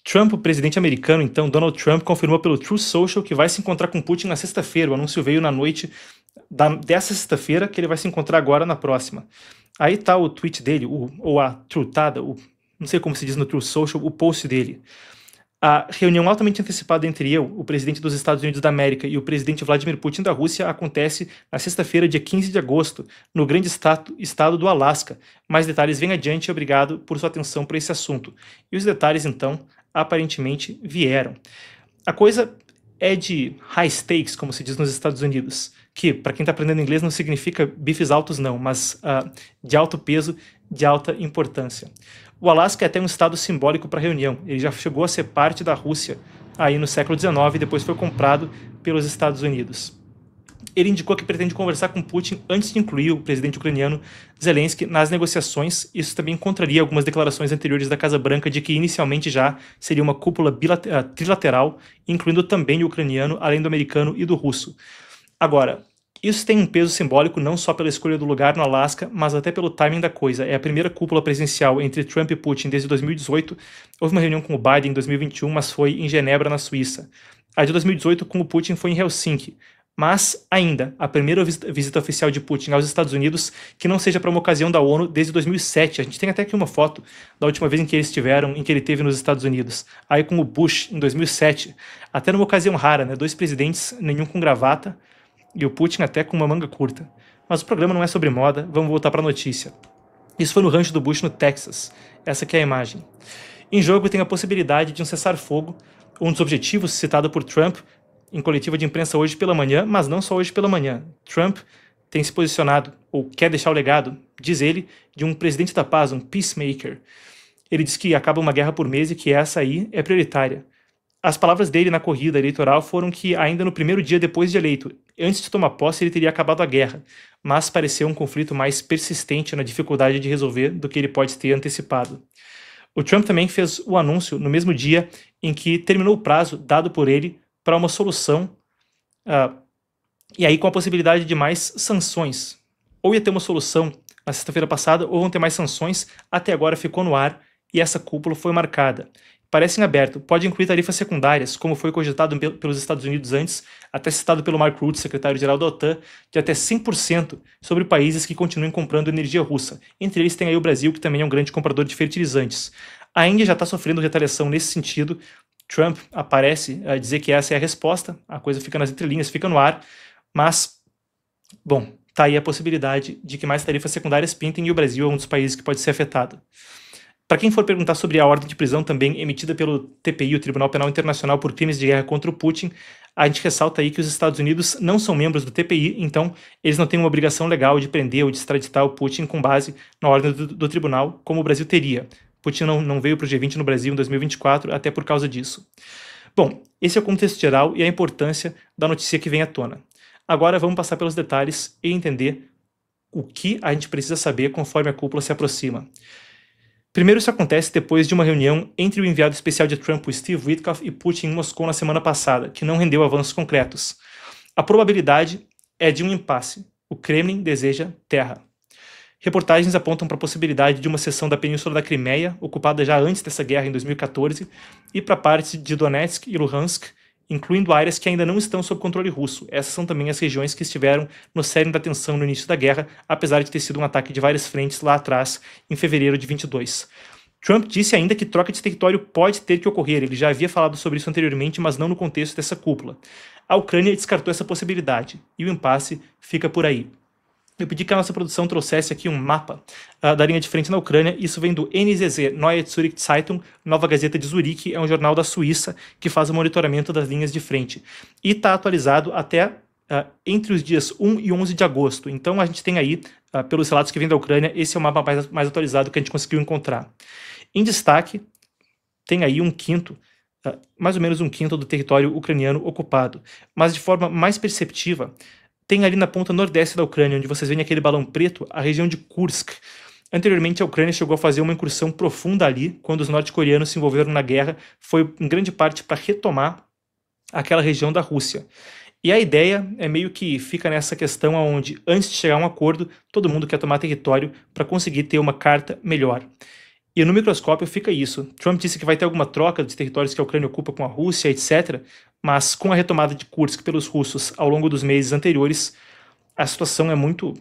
Trump, o presidente americano, então, Donald Trump, confirmou pelo Truth Social que vai se encontrar com Putin na sexta-feira. O anúncio veio na noite dessa sexta-feira, que ele vai se encontrar agora na próxima. Aí tá o tweet dele, ou a trutada, não sei como se diz no Truth Social, o post dele. A reunião altamente antecipada entre eu, o presidente dos Estados Unidos da América, e o presidente Vladimir Putin da Rússia acontece na sexta-feira, dia 15 de agosto, no grande estado do Alasca. Mais detalhes vem adiante e obrigado por sua atenção para esse assunto. E os detalhes, então, aparentemente vieram. A coisa é de high stakes, como se diz nos Estados Unidos, que, para quem está aprendendo inglês, não significa bifes altos não, mas de alto peso, de alta importância. O Alasca é até um estado simbólico para a reunião. Ele já chegou a ser parte da Rússia aí no século XIX e depois foi comprado pelos Estados Unidos. Ele indicou que pretende conversar com Putin antes de incluir o presidente ucraniano Zelensky nas negociações. Isso também contraria algumas declarações anteriores da Casa Branca de que inicialmente já seria uma cúpula trilateral, incluindo também o ucraniano, além do americano e do russo. Agora, isso tem um peso simbólico não só pela escolha do lugar no Alasca, mas até pelo timing da coisa. É a primeira cúpula presencial entre Trump e Putin desde 2018. Houve uma reunião com o Biden em 2021, mas foi em Genebra, na Suíça. A de 2018 com o Putin foi em Helsinki. Mas, ainda, a primeira visita oficial de Putin aos Estados Unidos que não seja para uma ocasião da ONU desde 2007. A gente tem até aqui uma foto da última vez em que eles estiveram, em que ele esteve nos Estados Unidos. Aí com o Bush, em 2007. Até numa ocasião rara, né? 2 presidentes, nenhum com gravata, e o Putin até com uma manga curta. Mas o programa não é sobre moda, vamos voltar para a notícia. Isso foi no rancho do Bush, no Texas. Essa aqui é a imagem. Em jogo tem a possibilidade de um cessar-fogo, um dos objetivos citado por Trump em coletiva de imprensa hoje pela manhã, mas não só hoje pela manhã. Trump tem se posicionado, ou quer deixar o legado, diz ele, de um presidente da paz, um peacemaker. Ele diz que acaba uma guerra por mês e que essa aí é prioritária. As palavras dele na corrida eleitoral foram que ainda no primeiro dia depois de eleito, antes de tomar posse, ele teria acabado a guerra, mas pareceu um conflito mais persistente na dificuldade de resolver do que ele pode ter antecipado. O Trump também fez o anúncio no mesmo dia em que terminou o prazo dado por ele para uma solução, e aí com a possibilidade de mais sanções. Ou ia ter uma solução na sexta-feira passada, ou vão ter mais sanções, até agora ficou no ar e essa cúpula foi marcada. Parece em aberto, pode incluir tarifas secundárias, como foi cogitado pelos Estados Unidos antes, até citado pelo Mark Rutte, secretário-geral da OTAN, de até 100% sobre países que continuem comprando energia russa. Entre eles tem aí o Brasil, que também é um grande comprador de fertilizantes. A Índia já está sofrendo retaliação nesse sentido. Trump aparece a dizer que essa é a resposta, a coisa fica nas entrelinhas, fica no ar, mas, bom, tá aí a possibilidade de que mais tarifas secundárias pintem e o Brasil é um dos países que pode ser afetado. Para quem for perguntar sobre a ordem de prisão também emitida pelo TPI, o Tribunal Penal Internacional por crimes de guerra contra o Putin, a gente ressalta aí que os Estados Unidos não são membros do TPI, então eles não têm uma obrigação legal de prender ou de extraditar o Putin com base na ordem do tribunal, como o Brasil teria. Putin não veio para o G20 no Brasil em 2024, até por causa disso. Bom, esse é o contexto geral e a importância da notícia que vem à tona. Agora vamos passar pelos detalhes e entender o que a gente precisa saber conforme a cúpula se aproxima. Primeiro, isso acontece depois de uma reunião entre o enviado especial de Trump, o Steve Witkoff, e Putin em Moscou na semana passada, que não rendeu avanços concretos. A probabilidade é de um impasse. O Kremlin deseja terra. Reportagens apontam para a possibilidade de uma seção da Península da Crimeia, ocupada já antes dessa guerra em 2014, e para partes de Donetsk e Luhansk, incluindo áreas que ainda não estão sob controle russo. Essas são também as regiões que estiveram no cerne da tensão no início da guerra, apesar de ter sido um ataque de várias frentes lá atrás, em fevereiro de 22. Trump disse ainda que troca de território pode ter que ocorrer, ele já havia falado sobre isso anteriormente, mas não no contexto dessa cúpula. A Ucrânia descartou essa possibilidade, e o impasse fica por aí. Eu pedi que a nossa produção trouxesse aqui um mapa da linha de frente na Ucrânia. Isso vem do NZZ, Neue Zürcher Zeitung, Nova Gazeta de Zurique, é um jornal da Suíça que faz o monitoramento das linhas de frente. E está atualizado até entre os dias 1 e 11 de agosto. Então a gente tem aí, pelos relatos que vêm da Ucrânia, esse é o mapa mais atualizado que a gente conseguiu encontrar. Em destaque, tem aí mais ou menos um quinto do território ucraniano ocupado. Mas de forma mais perceptiva, tem ali na ponta nordeste da Ucrânia, onde vocês veem aquele balão preto, a região de Kursk. Anteriormente, a Ucrânia chegou a fazer uma incursão profunda ali, quando os norte-coreanos se envolveram na guerra, foi em grande parte para retomar aquela região da Rússia. E a ideia é meio que fica nessa questão onde, antes de chegar a um acordo, todo mundo quer tomar território para conseguir ter uma carta melhor. E no microscópio fica isso. Trump disse que vai ter alguma troca de territórios que a Ucrânia ocupa com a Rússia, etc. Mas com a retomada de Kursk pelos russos ao longo dos meses anteriores, a situação é muito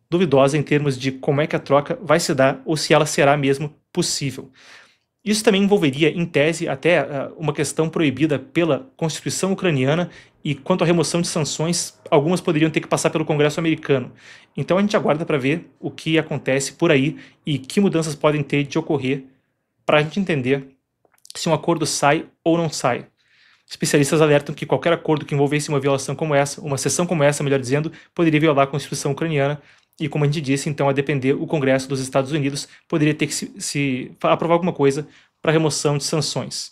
duvidosa em termos de como é que a troca vai se dar ou se ela será mesmo possível. Isso também envolveria, em tese, até uma questão proibida pela Constituição ucraniana e quanto à remoção de sanções, algumas poderiam ter que passar pelo Congresso americano. Então a gente aguarda para ver o que acontece por aí e que mudanças podem ter de ocorrer para a gente entender se um acordo sai ou não sai. Especialistas alertam que qualquer acordo que envolvesse uma violação como essa, uma cessão como essa, melhor dizendo, poderia violar a Constituição ucraniana e, como a gente disse, então, a depender, o Congresso dos Estados Unidos poderia ter que se aprovar alguma coisa para remoção de sanções.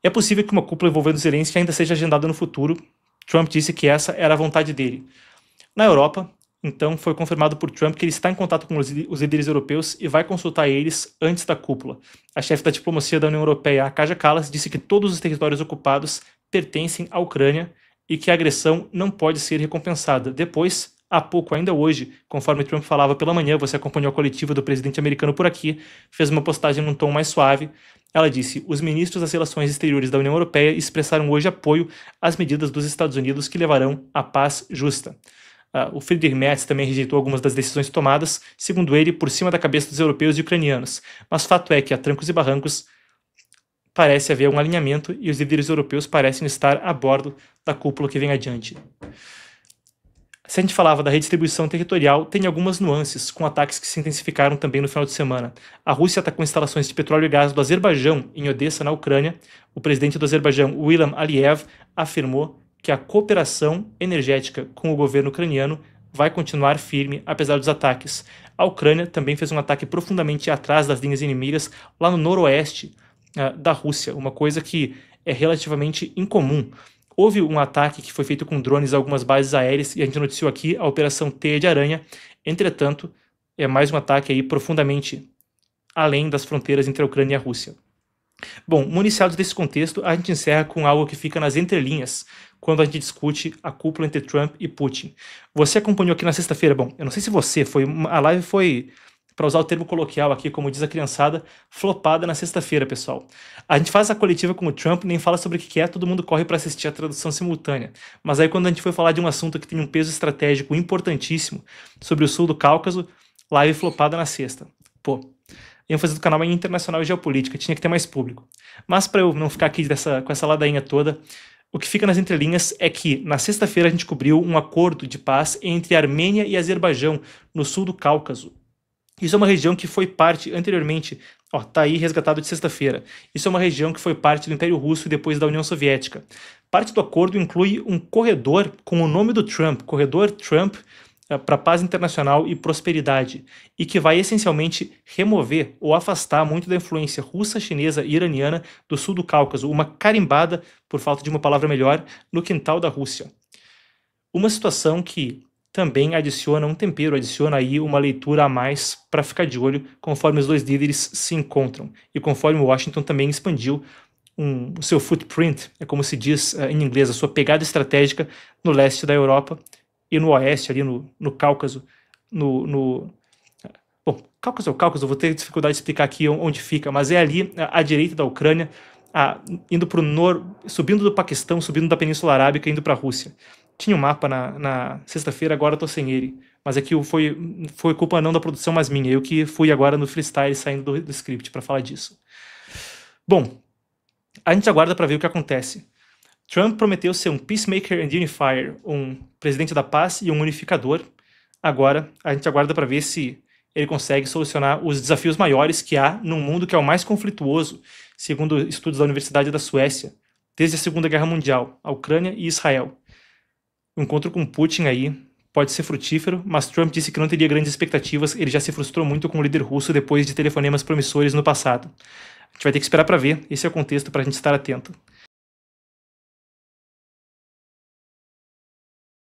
É possível que uma cúpula envolvendo Zelensky ainda seja agendada no futuro. Trump disse que essa era a vontade dele. Na Europa, então, foi confirmado por Trump que ele está em contato com os líderes europeus e vai consultar eles antes da cúpula. A chefe da diplomacia da União Europeia, a Kaja Kallas, disse que todos os territórios ocupados pertencem à Ucrânia e que a agressão não pode ser recompensada. Depois, há pouco, ainda hoje, conforme Trump falava pela manhã, você acompanhou a coletiva do presidente americano por aqui, fez uma postagem num tom mais suave. Ela disse: os ministros das Relações Exteriores da União Europeia expressaram hoje apoio às medidas dos Estados Unidos que levarão à paz justa. O Friedrich Merz também rejeitou algumas das decisões tomadas, segundo ele, por cima da cabeça dos europeus e ucranianos. Mas fato é que, a trancos e barrancos, parece haver um alinhamento e os líderes europeus parecem estar a bordo da cúpula que vem adiante. Se a gente falava da redistribuição territorial, tem algumas nuances, com ataques que se intensificaram também no final de semana. A Rússia atacou instalações de petróleo e gás do Azerbaijão, em Odessa, na Ucrânia. O presidente do Azerbaijão, Ilham Aliyev, afirmou que a cooperação energética com o governo ucraniano vai continuar firme, apesar dos ataques. A Ucrânia também fez um ataque profundamente atrás das linhas inimigas, lá no noroeste da Rússia, uma coisa que é relativamente incomum. Houve um ataque que foi feito com drones a algumas bases aéreas, e a gente noticiou aqui a Operação Teia de Aranha. Entretanto, é mais um ataque aí profundamente além das fronteiras entre a Ucrânia e a Rússia. Bom, municiados desse contexto, a gente encerra com algo que fica nas entrelinhas, quando a gente discute a cúpula entre Trump e Putin. Você acompanhou aqui na sexta-feira, bom, eu não sei se você, a live foi, para usar o termo coloquial aqui, como diz a criançada, flopada na sexta-feira, pessoal. A gente faz a coletiva com o Trump, nem fala sobre o que é, todo mundo corre para assistir a tradução simultânea. Mas aí quando a gente foi falar de um assunto que tem um peso estratégico importantíssimo, sobre o sul do Cáucaso, live flopada na sexta. Pô, iam fazer do canal uma internacional e geopolítica, tinha que ter mais público. Mas para eu não ficar aqui com essa ladainha toda, o que fica nas entrelinhas é que na sexta-feira a gente cobriu um acordo de paz entre Armênia e Azerbaijão, no sul do Cáucaso. Isso é uma região que foi parte anteriormente, tá aí resgatado de sexta-feira. Isso é uma região que foi parte do Império Russo e depois da União Soviética. Parte do acordo inclui um corredor com o nome do Trump, Corredor Trump para Paz Internacional e Prosperidade, e que vai essencialmente remover ou afastar muito da influência russa, chinesa e iraniana do sul do Cáucaso, uma carimbada, por falta de uma palavra melhor, no quintal da Rússia. Uma situação que também adiciona um tempero, adiciona aí uma leitura a mais para ficar de olho conforme os dois líderes se encontram, e conforme Washington também expandiu o seu footprint, é como se diz em inglês, a sua pegada estratégica no leste da Europa e no oeste, ali no Cáucaso, bom, Cáucaso é o Cáucaso, vou ter dificuldade de explicar aqui onde fica, mas é ali à direita da Ucrânia, indo para o norte, subindo do Paquistão, subindo da Península Arábica, indo para a Rússia. Tinha um mapa na sexta-feira, agora estou sem ele, mas aqui foi culpa não da produção, mas minha, eu que fui agora no freestyle saindo do script para falar disso. Bom, a gente aguarda para ver o que acontece. Trump prometeu ser um peacemaker and unifier, um presidente da paz e um unificador. Agora, a gente aguarda para ver se ele consegue solucionar os desafios maiores que há num mundo que é o mais conflituoso, segundo estudos da Universidade da Suécia, desde a Segunda Guerra Mundial, a Ucrânia e Israel. O encontro com Putin aí pode ser frutífero, mas Trump disse que não teria grandes expectativas, ele já se frustrou muito com o líder russo depois de telefonemas promissores no passado. A gente vai ter que esperar para ver, esse é o contexto para a gente estar atento.